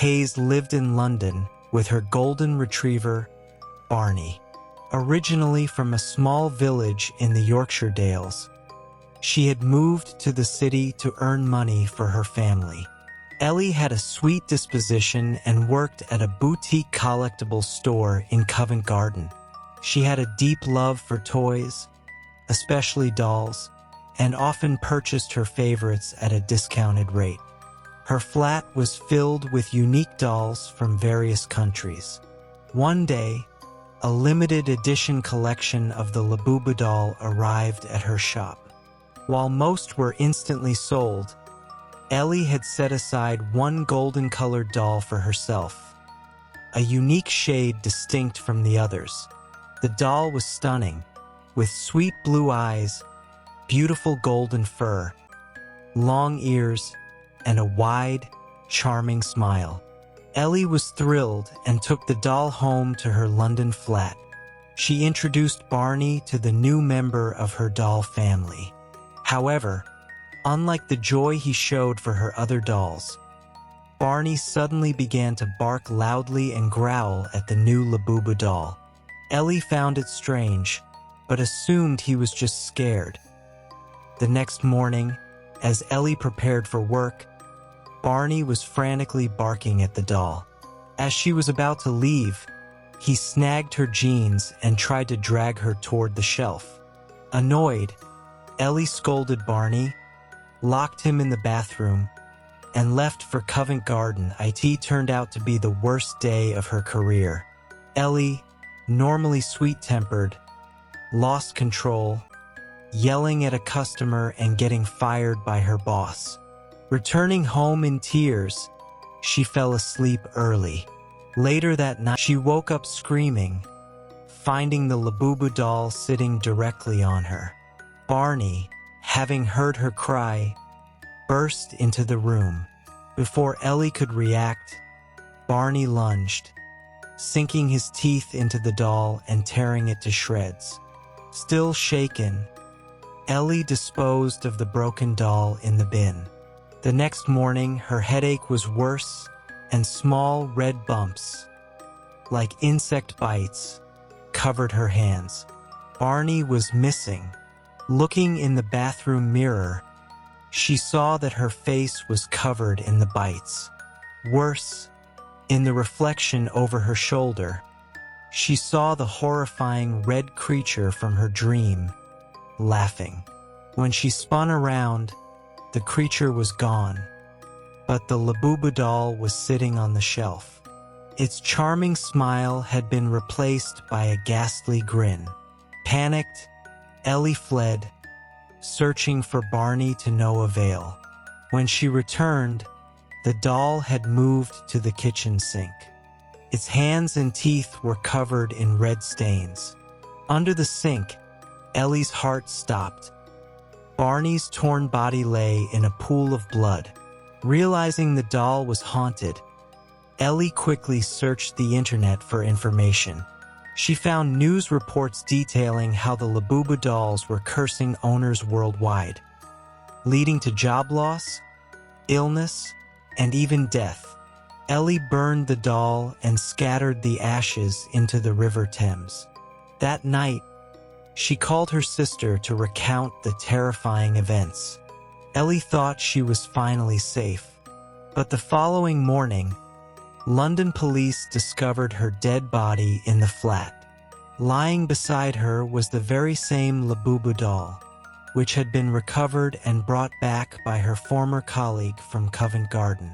Hayes lived in London with her golden retriever, Barney. Originally from a small village in the Yorkshire Dales, she had moved to the city to earn money for her family. Ellie had a sweet disposition and worked at a boutique collectibles store in Covent Garden. She had a deep love for toys, especially dolls, and often purchased her favorites at a discounted rate. Her flat was filled with unique dolls from various countries. One day, a limited edition collection of the Labubu doll arrived at her shop. While most were instantly sold, Ellie had set aside one golden-colored doll for herself, a unique shade distinct from the others. The doll was stunning, with sweet blue eyes, beautiful golden fur, long ears, and a wide, charming smile. Ellie was thrilled and took the doll home to her London flat. She introduced Barney to the new member of her doll family. However, unlike the joy he showed for her other dolls, Barney suddenly began to bark loudly and growl at the new Labubu doll. Ellie found it strange, but assumed he was just scared. The next morning, as Ellie prepared for work, Barney was frantically barking at the doll. As she was about to leave, he snagged her jeans and tried to drag her toward the shelf. Annoyed, Ellie scolded Barney, locked him in the bathroom, and left for Covent Garden. It turned out to be the worst day of her career. Ellie, normally sweet-tempered, lost control, yelling at a customer and getting fired by her boss. Returning home in tears, she fell asleep early. Later that night, she woke up screaming, finding the Labubu doll sitting directly on her. Barney, having heard her cry, burst into the room. Before Ellie could react, Barney lunged, sinking his teeth into the doll and tearing it to shreds. Still shaken, Ellie disposed of the broken doll in the bin. The next morning, her headache was worse, and small red bumps, like insect bites, covered her hands. Barney was missing. Looking in the bathroom mirror, she saw that her face was covered in the bites. Worse, in the reflection over her shoulder, she saw the horrifying red creature from her dream, laughing. When she spun around, the creature was gone, but the Labubu doll was sitting on the shelf. Its charming smile had been replaced by a ghastly grin. Panicked, Ellie fled, searching for Barney to no avail. When she returned, the doll had moved to the kitchen sink. Its hands and teeth were covered in red stains. Under the sink, Ellie's heart stopped. Barney's torn body lay in a pool of blood. Realizing the doll was haunted, Ellie quickly searched the internet for information. She found news reports detailing how the Labubu dolls were cursing owners worldwide, leading to job loss, illness, and even death. Ellie burned the doll and scattered the ashes into the River Thames. That night, she called her sister to recount the terrifying events. Ellie thought she was finally safe, but the following morning, London police discovered her dead body in the flat. Lying beside her was the very same Labubu doll, which had been recovered and brought back by her former colleague from Covent Garden.